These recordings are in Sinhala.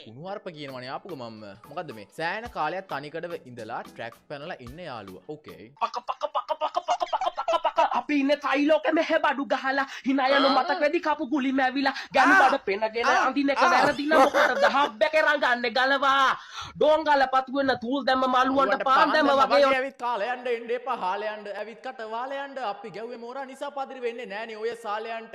කුණුවරප කියනවනේ ආපු ගමන්ම මොකද්ද මේ සෑහෙන කාලයක් තනිකඩව ඉඳලා ට්‍රැක් පැනලා ඉන්න යාළුවා. ඕකේ. අපි ඉන්නේ තයිලෝකෙ මෙහෙ බඩු ගහලා hina යන මතක වෙදි කපු ගුලිම ඇවිලා ගෑනු බඩ පෙනගෙන අඳින එක වැරදින මොකටද හබ්බක රංගන්නේ ගලවා ඩෝංගල පතු වෙන තූල් දැම්ම මලුවන්ට පාන් දැම්ම වගේ ඇවිත් කාලයන්ට එන්න එපා හාලයන්ට ඇවිත් කට වාලයන්ට අපි ගැව්වේ මෝරා නිසා පදිරි වෙන්නේ නෑනේ ඔය සාලයන්ට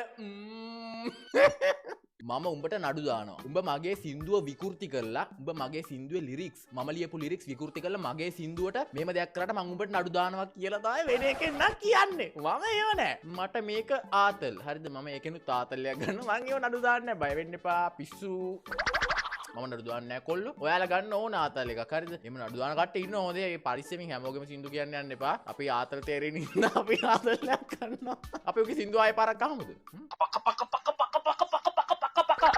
මම උඹට නඩු දානවා. උඹ මගේ සින්දුව විකෘති කරලා උඹ මගේ සින්දුවේ ලිරික්ස් මම ලියපු ලිරික්ස් විකෘති කරලා මගේ සින්දුවට මේව දෙයක් කරාට මම උඹට නඩු දානවා කියලා තමයි වෙන එකෙන් නක් කියන්නේ. මම ඒව නෑ. මට මේක ආතල්. හරිද? මම ඒකෙනුත් ආතල්යක් ගන්නවා. මං ඒව නඩු දාන්නේ නෑ. බය වෙන්න එපා පිස්සු. මම නඩු දාන්නේ නෑ කොල්ලෝ. ඔයාලා ගන්න ඕන ආතල් එකක්. හරිද? එහෙම නඩු දාන කට්ටිය ඉන්න ඕනේ. මේ පරිස්සමින් හැමෝගෙම සින්දු කියන්න යන්න එපා. අපි ආතල් තේරෙන්නේ ඉන්න අපි ආතල්යක් ගන්නවා. අපි ඔගේ සින්දුව ආයෙ පාරක් ගහමුද?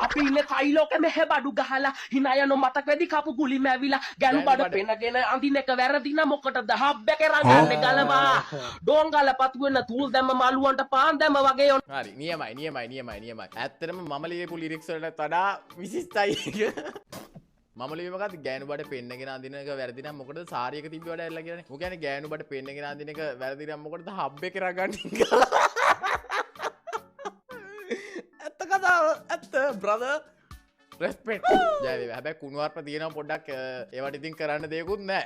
අපි ඉන්නේ තයිලෝකෙ මෙහෙ බඩු ගහලා hina යන මතක වෙදි කපු ගුලිම ඇවිලා ගෑනු බඩ පෙනගෙන අඳින එක වැරදින මොකටද හබ්බක රංගන්නේ ගලවා ඩෝංගල පතු වෙන තූල් දැම්ම මලුවන්ට පාන් දැම්ම වගේ හරි නියමයි ඇත්තටම මම ලියපු ලිරික්ස් වලට වඩා විශිෂ්ටයි මම ලියුවේ මොකද්ද ගෑනු බඩ පෙන්නගෙන අඳින එක වැරදි නම් මොකටද සාරියක තිබ්බ වැඩ ඇල්ල කියන්නේ මොකද කියන්නේ ගෑනු බඩ පෙන්නගෙන අඳින එක වැරදි නම් මොකටද හබ්බක රගන්නේ ඇත්ත බ්‍රදර් රෙස්පෙක්ට් ජය වේවා. හැබැයි කුණුවarpa තියෙනවා පොඩ්ඩක් ඒවට ඉතින් කරන්න දෙයක්වත් නැහැ.